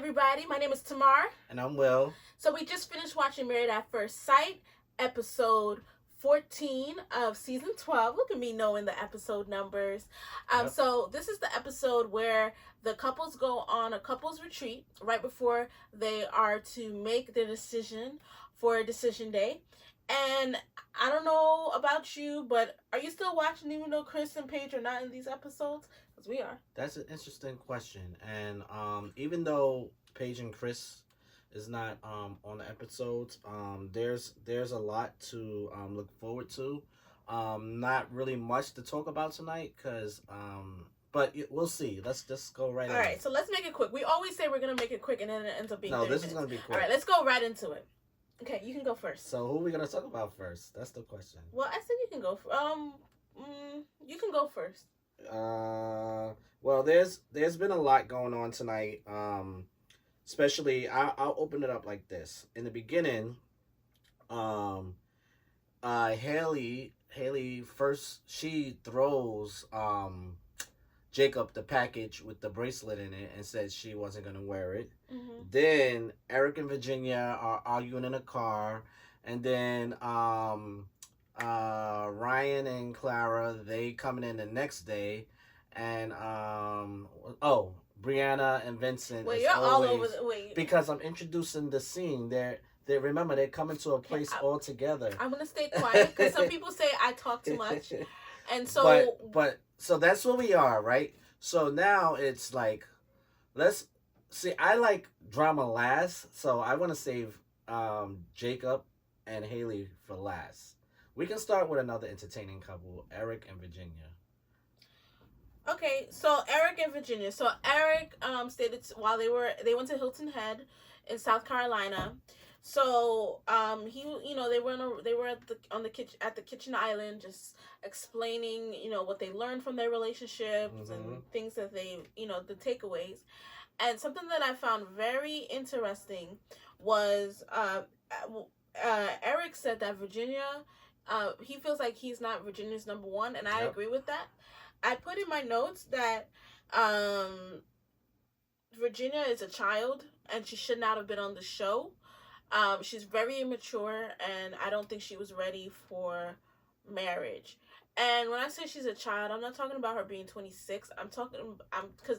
everybody. My name is Tamar. And I'm Will. So we just finished watching Married at First Sight, episode 14 of season 12. Look at me knowing the episode numbers. Yep. So this is the episode where the couples go on a couples retreat right before they are to make their decision for decision day. And I don't know about you, but are you still watching even though Chris and Paige are not in these episodes? Because we are. That's an interesting question. And even though Paige and Chris is not on the episodes, there's a lot to look forward to. Not really much to talk about tonight because but we'll see. Let's just go right. All right, so let's make it quick. We always say we're gonna make it quick, and then it ends up being. No, this minutes. is gonna be quick. All right, let's go right into it. Okay, you can go first. So who are we gonna talk about first? That's the question. Well, I said you can go. You can go first. Well, there's been a lot going on tonight. Especially I'll open it up like this. In the beginning, Haley first she throws Jacob the package with the bracelet in it and said she wasn't gonna wear it. Mm-hmm. Then Eric and Virginia are arguing in a car, and then Ryan and Clara they coming in the next day, and Brianna and Vincent. Wait, you're all over the wait. Because I'm introducing the scene. They remember they're coming to a place all together. I'm gonna stay quiet because some people say I talk too much, and so. But so that's where we are, right? So now it's like, let's see. I like drama last, so I want to save Jacob and Haley for last. We can start with another entertaining couple, Eric and Virginia. Okay, so Eric and Virginia. So Eric stated while they went to Hilton Head in South Carolina. So they were at the kitchen island just explaining what they learned from their relationships and things that they the takeaways. And something that I found very interesting was Eric said that Virginia he feels like he's not Virginia's number one, and I agree with that. I put in my notes that Virginia is a child and she should not have been on the show. She's very immature, and I don't think she was ready for marriage. And when I say she's a child, I'm not talking about her being 26. I'm because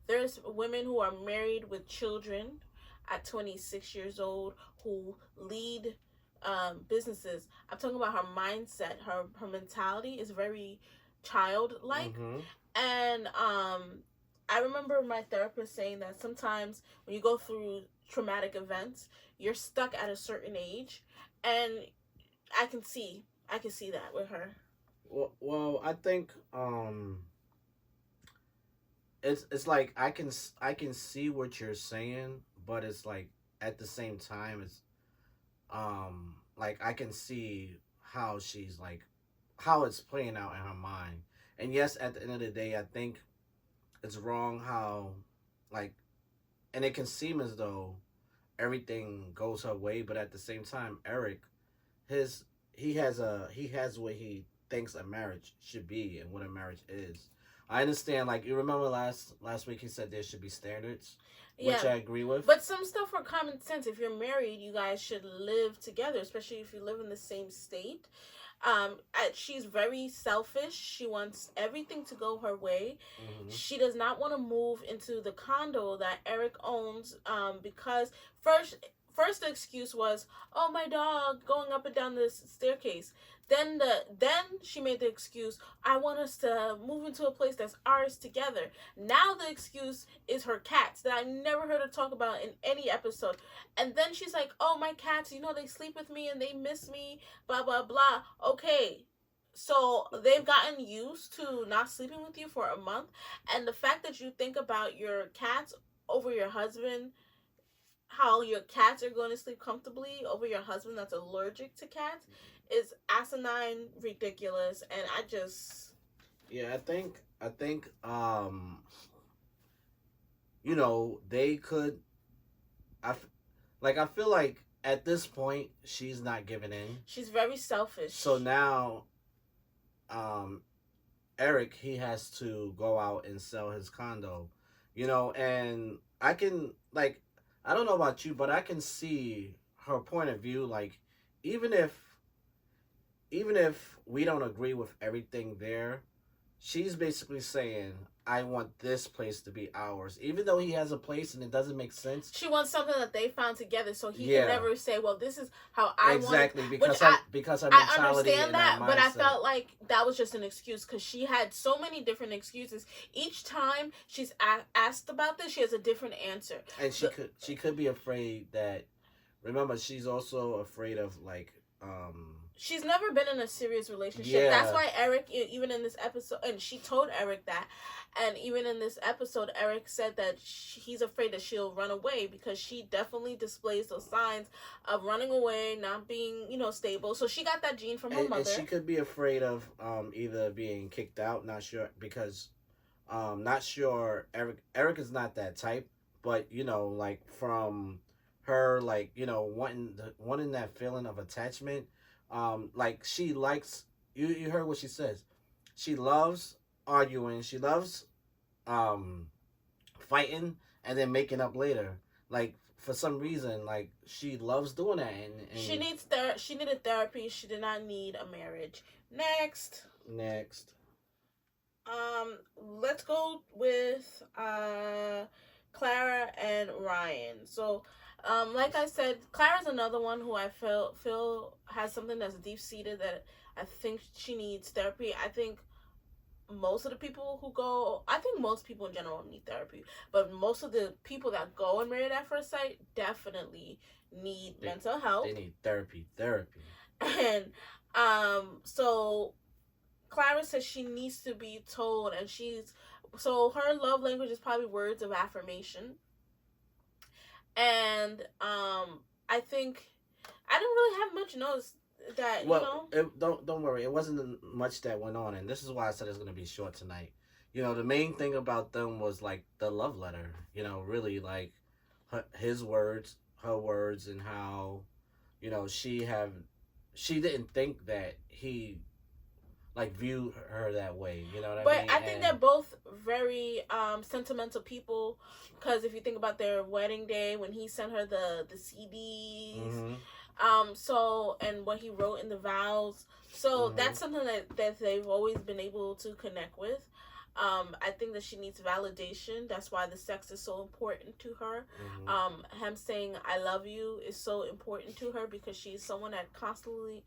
there's women who are married with children at 26 years old who lead businesses. I'm talking about her mindset. Her mentality is very childlike. And I remember my therapist saying that sometimes when you go through traumatic events, you're stuck at a certain age, and I can see that with her. Well, I think it's like I can see what you're saying, but it's like at the same time it's like I can see how she's like how it's playing out in her mind. And yes, at the end of the day, I think it's wrong how like, and it can seem as though everything goes her way, but at the same time, Eric, he has what he thinks a marriage should be and what a marriage is. I understand, like you remember last week he said there should be standards, which I agree with. But some stuff for common sense. If you're married, you guys should live together, especially if you live in the same state. She's very selfish. She wants everything to go her way. She does not want to move into the condo that Eric owns because first the excuse was, oh, my dog going up and down this staircase. Then she made the excuse, I want us to move into a place that's ours together. Now the excuse is her cats that I never heard her talk about in any episode. And then she's like, oh, my cats, they sleep with me and they miss me, blah, blah, blah. Okay, so they've gotten used to not sleeping with you for a month. And the fact that you think about your cats over your husband, how your cats are going to sleep comfortably over your husband that's allergic to cats is asinine, ridiculous, and I think they could I feel like at this point she's not giving in. She's very selfish. So now Eric, he has to go out and sell his condo And I can like I don't know about you, but I can see her point of view. Like even if even if we don't agree with everything there, she's basically saying, I want this place to be ours. Even though he has a place and it doesn't make sense. She wants something that they found together, so he can Yeah. never say, "Well, this is how I want it." Exactly, Which because her I mentality understand and that that, but I mindset. felt like that was just an excuse because she had so many different excuses. Each time she's asked about this, she has a different answer. And she could be afraid that, remember, she's also afraid of like She's never been in a serious relationship. yeah. That's why Eric, even in this episode, and she told Eric that, and even in this episode, Eric said that he's afraid that she'll run away because she definitely displays those signs of running away, not being, stable. So she got that gene from her mother. And she could be afraid of either being kicked out, not sure, because not sure. Eric is not that type, but like from her, like wanting that feeling of attachment. Like she likes you heard what she says. She loves arguing. She loves um fighting and then making up later. Like for some reason, like she loves doing that. And she needed therapy. She did not need a marriage. Next. Next. Let's go with Clara and Ryan. So, like I said, Clara's another one who I feel has something that's deep seated that I think she needs therapy. I think most of the people who go, I think most people in general need therapy, but most of the people that go and Married at First Sight definitely need mental health. They need therapy. And so Clara says she needs to be told, and so her love language is probably words of affirmation. And I think I didn't really have much notice that don't worry, it wasn't much that went on, and this is why I said it's gonna be short tonight. The main thing about them was like the love letter. Really like his words, her words, and how she didn't think that he like view her that way. You know what I mean? But I think they're both very sentimental people, because if you think about their wedding day when he sent her the CDs, so, and what he wrote in the vows, so that's something that they've always been able to connect with. I think that she needs validation. That's why the sex is so important to her. Him saying "I love you" is so important to her because she's someone that constantly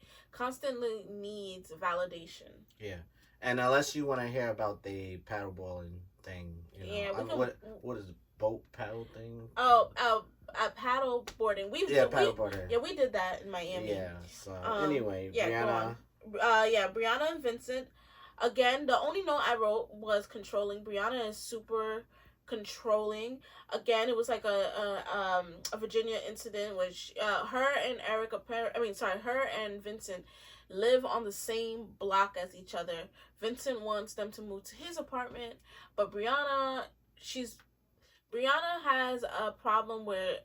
needs validation. Yeah, and unless you want to hear about the paddleboarding thing, what is boat paddle thing? Paddle boarding. Paddleboarding. Yeah, we did that in Miami. Yeah. So anyway, Brianna. Brianna and Vincent. Again, the only note I wrote was controlling. Brianna is super controlling. Again, it was like a Virginia incident, which her and her and Vincent live on the same block as each other. Vincent wants them to move to his apartment, but Brianna has a problem where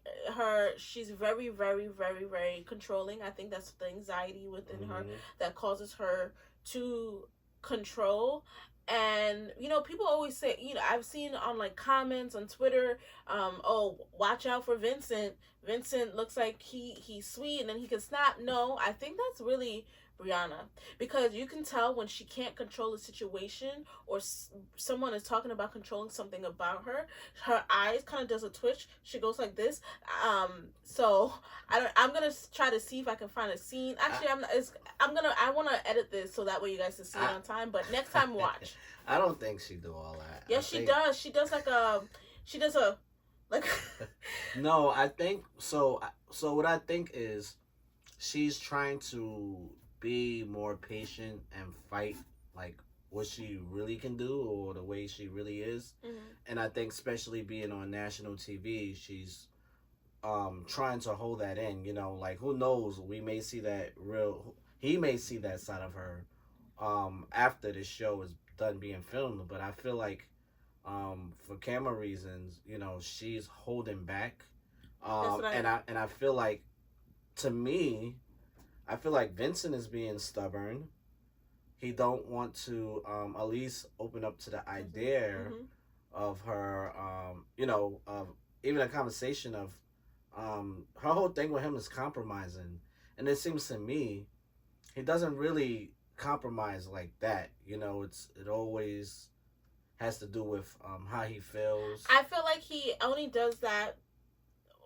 she's very, very, very, very controlling. I think that's the anxiety within her that causes her to control. And people always say, I've seen on like comments on Twitter, oh, watch out for Vincent looks like he's sweet and then he can snap. No, I think that's really Brianna, because you can tell when she can't control a situation, or someone is talking about controlling something about her eyes kind of does a twitch. She goes like this. So I'm gonna try to see if I can find a scene. Actually, I want to edit this so that way you guys can see it on time, but next time watch. I don't think she do all that. Yes, she does. She does like No, I think so. So what I think is she's trying to be more patient and fight like what she really can do or the way she really is. And I think especially being on national TV, she's trying to hold that in. Like who knows, he may see that side of her after the show is done being filmed. But I feel like for camera reasons, she's holding back. And I feel like, to me, I feel like Vincent is being stubborn. He don't want to at least open up to the idea of her, of even a conversation of, her whole thing with him is compromising, and it seems to me he doesn't really compromise like that. It always has to do with how he feels. I feel like he only does that.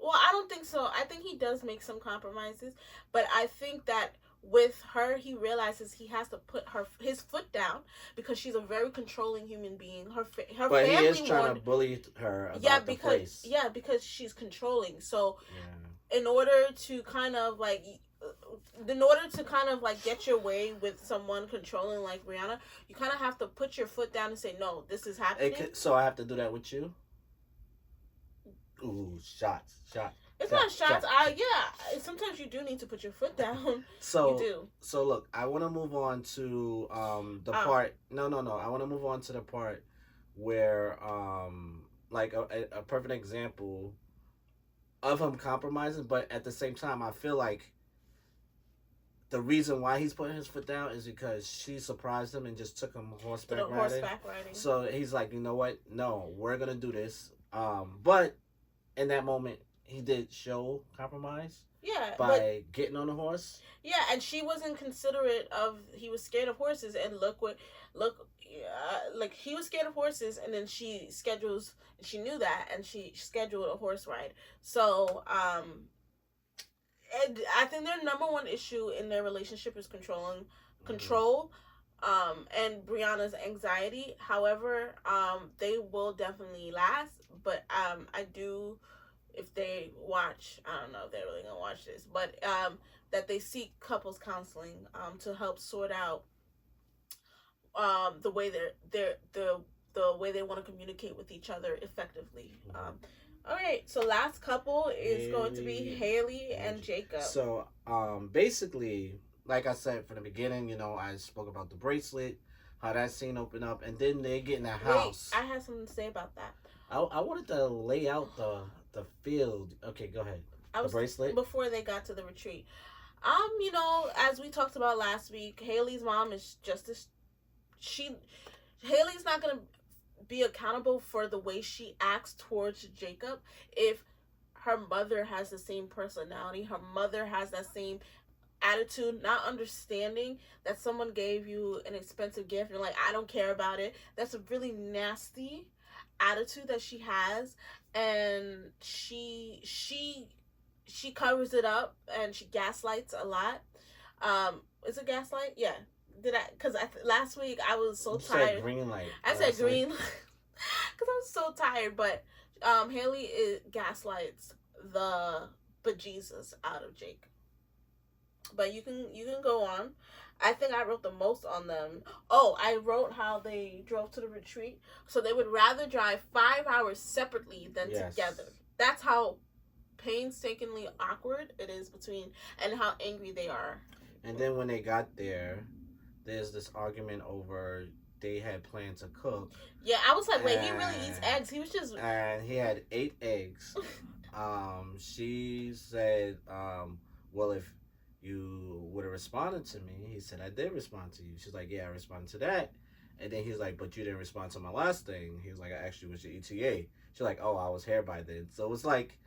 Well, I don't think so. I think he does make some compromises, but I think that with her, he realizes he has to put his foot down because she's a very controlling human being. Her But family he is trying to bully her about the place. Yeah, because she's controlling. So Yeah. in order to kind of like get your way with someone controlling like Brianna, you kind of have to put your foot down and say, no, this is happening. So I have to do that with you? Ooh, shots. It's not shots. Yeah. Sometimes you do need to put your foot down. So you do. So look, I want to move on to the part. No. I want to move on to the part where like a perfect example of him compromising, but at the same time, I feel like the reason why he's putting his foot down is because she surprised him and just took him horseback riding. So he's like, you know what? No, we're gonna do this. But in that moment, he did show compromise. Yeah, by getting on the horse. Yeah, and she wasn't considerate of. He was scared of horses, and like he was scared of horses, and then she knew that, and she scheduled a horse ride. So, and I think their number one issue in their relationship is control, and Brianna's anxiety. However, they will definitely last, but I do. If they watch, I don't know if they're really gonna watch this, but that they seek couples counseling to help sort out the way the way they want to communicate with each other effectively. All right, so last couple is going to be Haley and Jacob. So basically, like I said from the beginning, I spoke about the bracelet, how that scene opened up, and then they get in the house. Wait, I have something to say about that. I wanted to lay out the field. Okay, go ahead. The bracelet? Before they got to the retreat. As we talked about last week, Haley's mom is Haley's not gonna be accountable for the way she acts towards Jacob if her mother has the same personality, her mother has that same attitude, not understanding that someone gave you an expensive gift and you're like, I don't care about it. That's a really nasty attitude that she has, and she covers it up and she gaslights a lot. Is it gaslight? Yeah. Because last week I was so tired. Said green light. I said green because I was so tired, but Haley gaslights the bejesus out of Jake. But you can go on. I think I wrote the most on them. Oh, I wrote how they drove to the retreat. So they would rather drive 5 hours separately than together. That's how painstakingly awkward it is between, and how angry they are. And then when they got there, there's this argument over they had planned to cook. Yeah, I was like, wait, he really eats eggs. He was just... And he had 8 eggs. She said, well, if you would have responded to me. He said, I did respond to you. She's like, yeah, I responded to that. And then he's like, but you didn't respond to my last thing. He was like, I asked you, what's your ETA? She's like, oh, I was here by then. So it's like,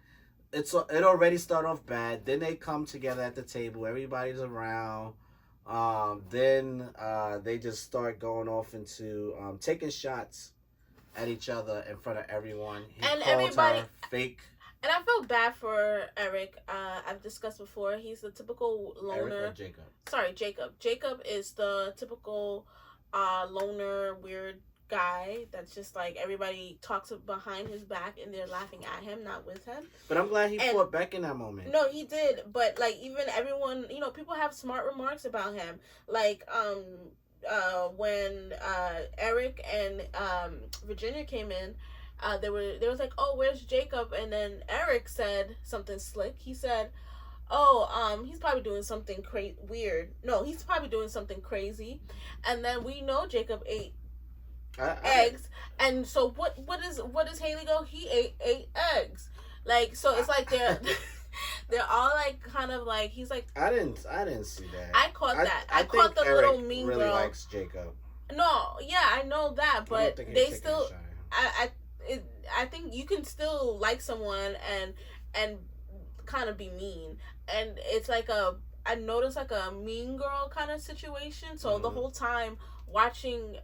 it already started off bad. Then they come together at the table. Everybody's around. Then they just start going off into taking shots at each other in front of everyone. He and called everybody... her fake. And I felt bad for Eric. I've discussed before. He's the typical loner. Eric or Jacob? Sorry, Jacob. Jacob is the typical loner, weird guy that's just like everybody talks behind his back and they're laughing at him, not with him. But I'm glad he fought back in that moment. No, he did. But like even everyone, people have smart remarks about him. Like when Eric and Virginia came in. They was like, oh, where's Jacob? And then Eric said something slick. He said, oh, he's probably doing something weird. No, he's probably doing something crazy. And then we know Jacob ate eggs. And so what does Haley go? He ate 8 eggs. Like, so it's like they're all like kind of like, he's like, I didn't see that. I caught that. I caught the Eric little mean really girl. Likes Jacob. No, yeah, I know that, but they still, I think you can still like someone and kind of be mean, and it's like a I noticed like a mean girl kind of situation. So the whole time watching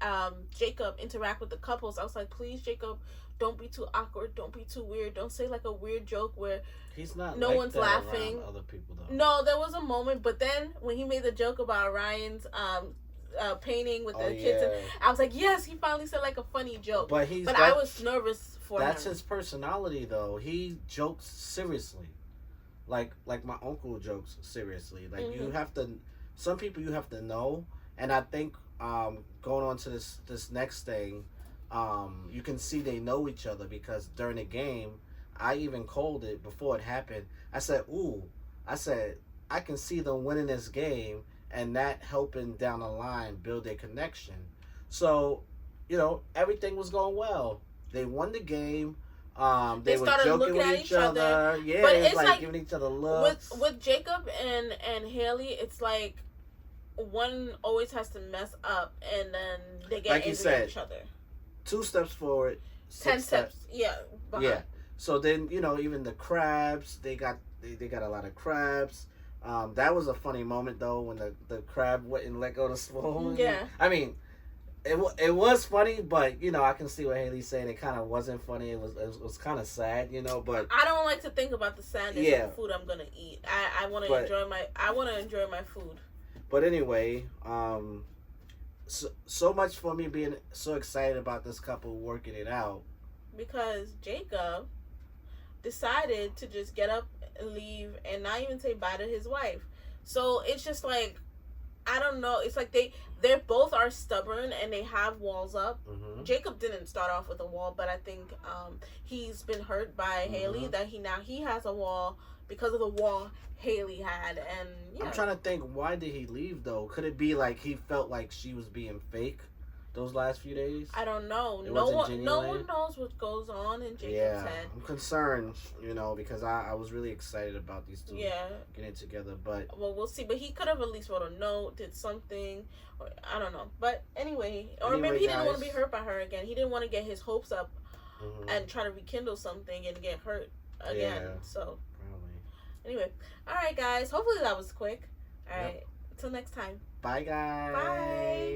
Jacob interact with the couples, I was like, please, Jacob, don't be too awkward, don't be too weird, don't say like a weird joke where He's not no like one's that laughing. around other people though. No, there was a moment, but then when he made the joke about Ryan's painting with the kids, and I was like, yes, he finally said like a funny joke. But I was nervous for him. That's his personality though. He jokes seriously. Like my uncle jokes seriously. Like you have to, some people you have to know, and I think going on to this next thing, you can see they know each other because during the game, I even called it before it happened. I said, I can see them winning this game and that helping down the line build a connection. So, everything was going well. They won the game. They were started joking looking with at each other. Yeah, but it's it's like giving each other looks. With Jacob and Haley, it's like one always has to mess up, and then they get like angry at each other. 2 steps forward, 10 steps. Yeah. Behind. Yeah. So then even the crabs, they got a lot of crabs. That was a funny moment though when the crab wouldn't let go of the spoon. Yeah. I mean, it was funny, but I can see what Haley's saying. It kind of wasn't funny. It was kind of sad, but I don't like to think about the sadness of the food I'm gonna eat. I want to enjoy my food. But anyway, so much for me being so excited about this couple working it out. Because Jacob decided to just get up and leave and not even say bye to his wife. So it's just like, I don't know. It's like they both are stubborn and they have walls up. Jacob didn't start off with a wall, but I think he's been hurt by Haley that he has a wall because of the wall Haley had. And I'm trying to think, why did he leave though? Could it be like he felt like she was being fake those last few days? I don't know. No one knows what goes on in Jacob's head. I'm concerned, because I was really excited about these two getting together. But we'll see. But he could have at least wrote a note, did something, or I don't know. But anyway, maybe he didn't want to be hurt by her again. He didn't want to get his hopes up and try to rekindle something and get hurt again. Yeah, so probably. Anyway, all right, guys. Hopefully that was quick. All right. Until next time. Bye, guys. Bye.